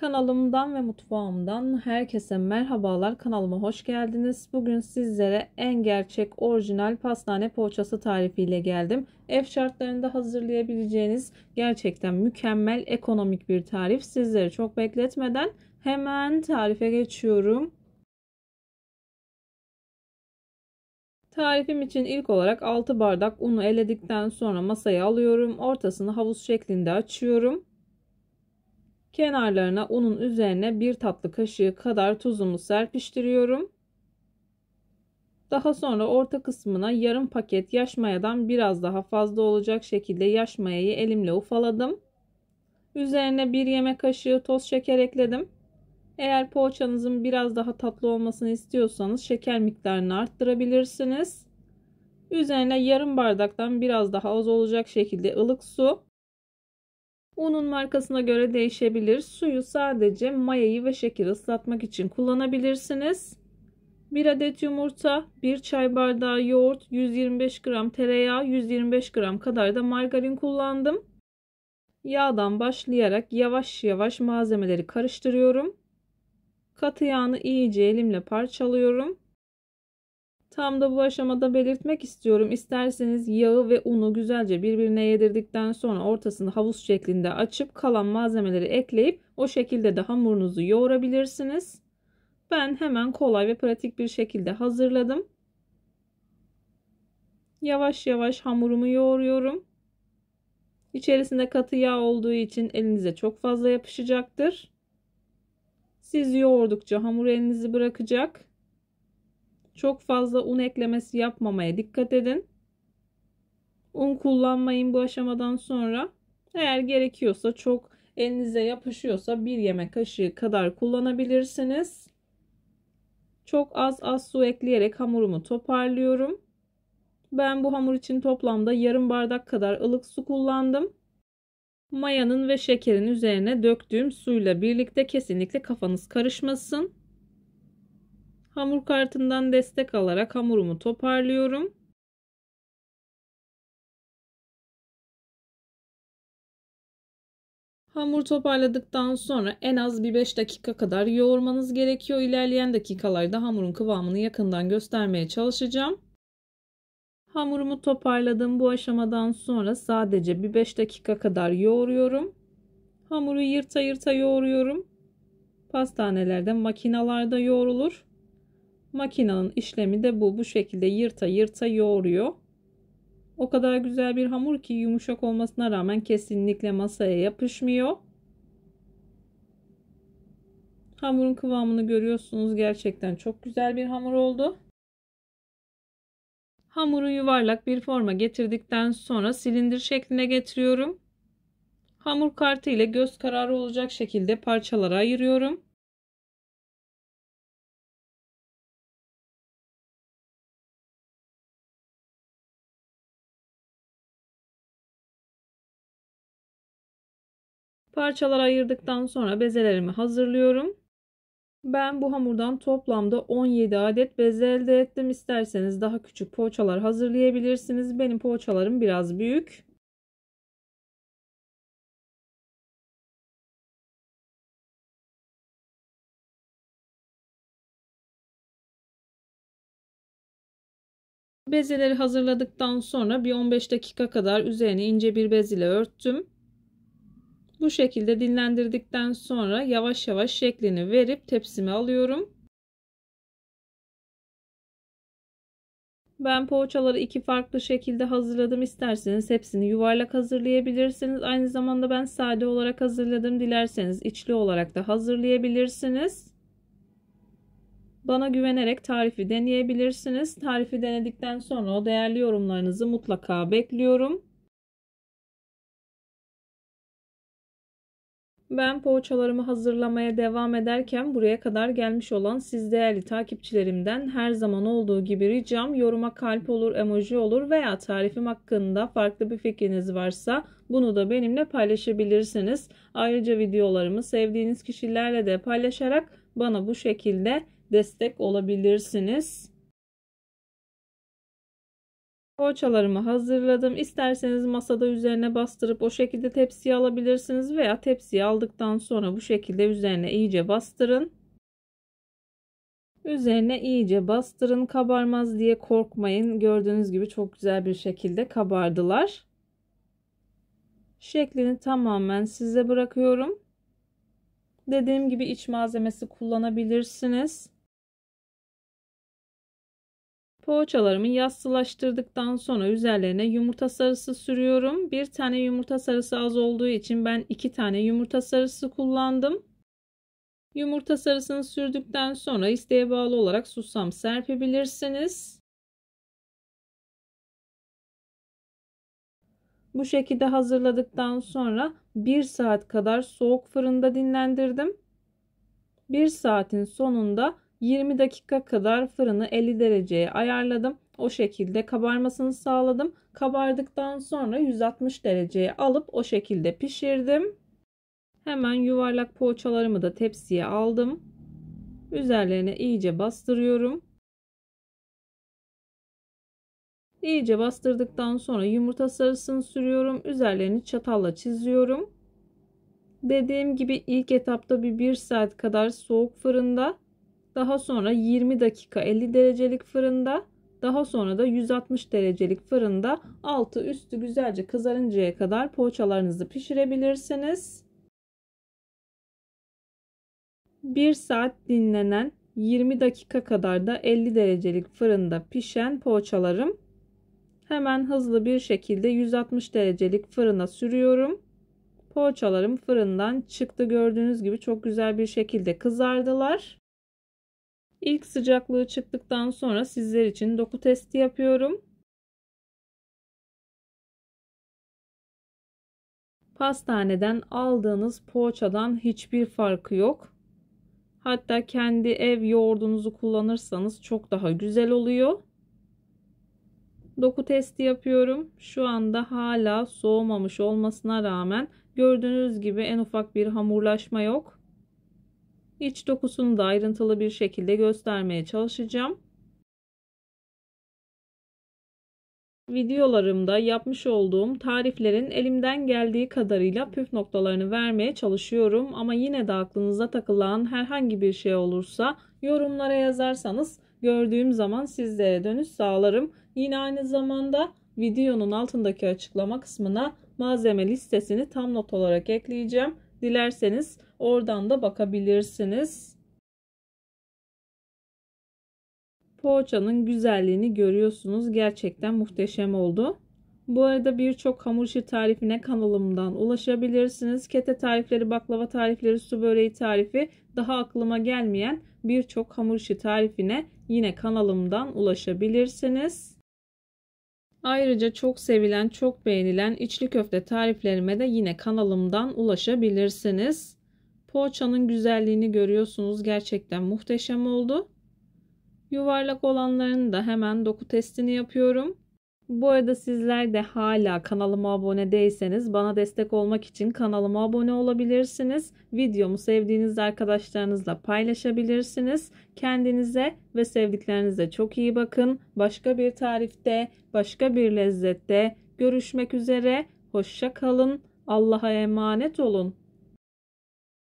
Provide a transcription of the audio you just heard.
Kanalımdan ve mutfağımdan herkese merhabalar. Kanalıma hoş geldiniz. Bugün sizlere en gerçek orijinal pastane poğaçası tarifiyle geldim. Ev şartlarında hazırlayabileceğiniz gerçekten mükemmel ekonomik bir tarif. Sizleri çok bekletmeden hemen tarife geçiyorum. Tarifim için ilk olarak 6 bardak unu eledikten sonra masaya alıyorum. Ortasını havuz şeklinde açıyorum. Kenarlarına unun üzerine 1 tatlı kaşığı kadar tuzumu serpiştiriyorum. Daha sonra orta kısmına yarım paket yaş mayadan biraz daha fazla olacak şekilde yaş mayayı elimle ufaladım. Üzerine 1 yemek kaşığı toz şeker ekledim. Eğer poğaçanızın biraz daha tatlı olmasını istiyorsanız şeker miktarını arttırabilirsiniz. Üzerine yarım bardaktan biraz daha az olacak şekilde ılık su. Unun markasına göre değişebilir. Suyu sadece mayayı ve şekeri ıslatmak için kullanabilirsiniz. 1 adet yumurta, 1 çay bardağı yoğurt, 125 gram tereyağı, 125 gram kadar da margarin kullandım. Yağdan başlayarak yavaş yavaş malzemeleri karıştırıyorum. Katı yağını iyice elimle parçalıyorum. Tam da bu aşamada belirtmek istiyorum. İsterseniz yağı ve unu güzelce birbirine yedirdikten sonra ortasını havuz şeklinde açıp kalan malzemeleri ekleyip o şekilde de hamurunuzu yoğurabilirsiniz. Ben hemen kolay ve pratik bir şekilde hazırladım. Yavaş yavaş hamurumu yoğuruyorum. İçerisinde katı yağ olduğu için elinize çok fazla yapışacaktır. Siz yoğurdukça hamur elinizi bırakacak. Çok fazla un eklemesi yapmamaya dikkat edin. Un kullanmayın bu aşamadan sonra. Eğer gerekiyorsa çok elinize yapışıyorsa 1 yemek kaşığı kadar kullanabilirsiniz. Çok az su ekleyerek hamurumu toparlıyorum. Ben bu hamur için toplamda yarım bardak kadar ılık su kullandım. Mayanın ve şekerin üzerine döktüğüm suyla birlikte kesinlikle kafanız karışmasın. Hamur kartından destek alarak hamurumu toparlıyorum. Hamur toparladıktan sonra en az bir 5 dakika kadar yoğurmanız gerekiyor. İlerleyen dakikalarda hamurun kıvamını yakından göstermeye çalışacağım. Hamurumu toparladım. Bu aşamadan sonra sadece bir 5 dakika kadar yoğuruyorum. Hamuru yırta yırta yoğuruyorum. Pastanelerde, makinalarda yoğrulur. Makinanın işlemi de bu. Bu şekilde yırta yırta yoğuruyor. O kadar güzel bir hamur ki yumuşak olmasına rağmen kesinlikle masaya yapışmıyor. Hamurun kıvamını görüyorsunuz. Gerçekten çok güzel bir hamur oldu. Hamuru yuvarlak bir forma getirdikten sonra silindir şekline getiriyorum. Hamur kartı ile göz kararı olacak şekilde parçalara ayırıyorum. Parçalara ayırdıktan sonra bezelerimi hazırlıyorum. Ben bu hamurdan toplamda 17 adet beze elde ettim. İsterseniz daha küçük poğaçalar hazırlayabilirsiniz. Benim poğaçalarım biraz büyük. Bezeleri hazırladıktan sonra bir 15 dakika kadar üzerini ince bir bez ile örttüm. Bu şekilde dinlendirdikten sonra yavaş yavaş şeklini verip tepsime alıyorum. Ben poğaçaları 2 farklı şekilde hazırladım. İsterseniz hepsini yuvarlak hazırlayabilirsiniz. Aynı zamanda ben sade olarak hazırladım. Dilerseniz içli olarak da hazırlayabilirsiniz. Bana güvenerek tarifi deneyebilirsiniz. Tarifi denedikten sonra o değerli yorumlarınızı mutlaka bekliyorum. Ben poğaçalarımı hazırlamaya devam ederken buraya kadar gelmiş olan siz değerli takipçilerimden her zaman olduğu gibi ricam yoruma kalp olur, emoji olur veya tarifim hakkında farklı bir fikriniz varsa bunu da benimle paylaşabilirsiniz. Ayrıca videolarımı sevdiğiniz kişilerle de paylaşarak bana bu şekilde destek olabilirsiniz. Poğaçalarımı hazırladım. İsterseniz masada üzerine bastırıp o şekilde tepsiye alabilirsiniz veya tepsiye aldıktan sonra bu şekilde üzerine iyice bastırın. Üzerine iyice bastırın, kabarmaz diye korkmayın. Gördüğünüz gibi çok güzel bir şekilde kabardılar. Şeklini tamamen size bırakıyorum. Dediğim gibi iç malzemesi kullanabilirsiniz. Poğaçalarımı yassılaştırdıktan sonra üzerlerine yumurta sarısı sürüyorum. Bir tane yumurta sarısı az olduğu için ben 2 tane yumurta sarısı kullandım. Yumurta sarısını sürdükten sonra isteğe bağlı olarak susam serpebilirsiniz. Bu şekilde hazırladıktan sonra 1 saat kadar soğuk fırında dinlendirdim. 1 saatin sonunda 20 dakika kadar fırını 50 dereceye ayarladım. O şekilde kabarmasını sağladım. Kabardıktan sonra 160 dereceye alıp o şekilde pişirdim. Hemen yuvarlak poğaçalarımı da tepsiye aldım. Üzerlerine iyice bastırıyorum. İyice bastırdıktan sonra yumurta sarısını sürüyorum. Üzerlerini çatalla çiziyorum. Dediğim gibi ilk etapta bir saat kadar soğuk fırında, daha sonra 20 dakika 50 derecelik fırında, daha sonra da 160 derecelik fırında altı üstü güzelce kızarıncaya kadar poğaçalarınızı pişirebilirsiniz. 1 saat dinlenen, 20 dakika kadar da 50 derecelik fırında pişen poğaçalarım hemen hızlı bir şekilde 160 derecelik fırına sürüyorum. Poğaçalarım fırından çıktı. Gördüğünüz gibi çok güzel bir şekilde kızardılar. İlk sıcaklığı çıktıktan sonra sizler için doku testi yapıyorum. Pastaneden aldığınız poğaçadan hiçbir farkı yok. Hatta kendi ev yoğurdunuzu kullanırsanız çok daha güzel oluyor. Doku testi yapıyorum. Şu anda hala soğumamış olmasına rağmen gördüğünüz gibi en ufak bir hamurlaşma yok. İç dokusunu da ayrıntılı bir şekilde göstermeye çalışacağım. Videolarımda yapmış olduğum tariflerin elimden geldiği kadarıyla püf noktalarını vermeye çalışıyorum. Ama yine de aklınıza takılan herhangi bir şey olursa yorumlara yazarsanız gördüğüm zaman sizlere dönüş sağlarım. Yine aynı zamanda videonun altındaki açıklama kısmına malzeme listesini tam not olarak ekleyeceğim. Dilerseniz oradan da bakabilirsiniz. Poğaçanın güzelliğini görüyorsunuz. Gerçekten muhteşem oldu. Bu arada birçok hamur işi tarifine kanalımdan ulaşabilirsiniz. Kete tarifleri, baklava tarifleri, su böreği tarifi, daha aklıma gelmeyen birçok hamur işi tarifine yine kanalımdan ulaşabilirsiniz. Ayrıca çok sevilen, çok beğenilen içli köfte tariflerime de yine kanalımdan ulaşabilirsiniz. Poğaçanın güzelliğini görüyorsunuz. Gerçekten muhteşem oldu. Yuvarlak olanlarını da hemen doku testini yapıyorum. Bu arada sizler de hala kanalıma abone değilseniz bana destek olmak için kanalıma abone olabilirsiniz. Videomu sevdiğiniz arkadaşlarınızla paylaşabilirsiniz. Kendinize ve sevdiklerinize çok iyi bakın. Başka bir tarifte, başka bir lezzette görüşmek üzere. Hoşça kalın. Allah'a emanet olun.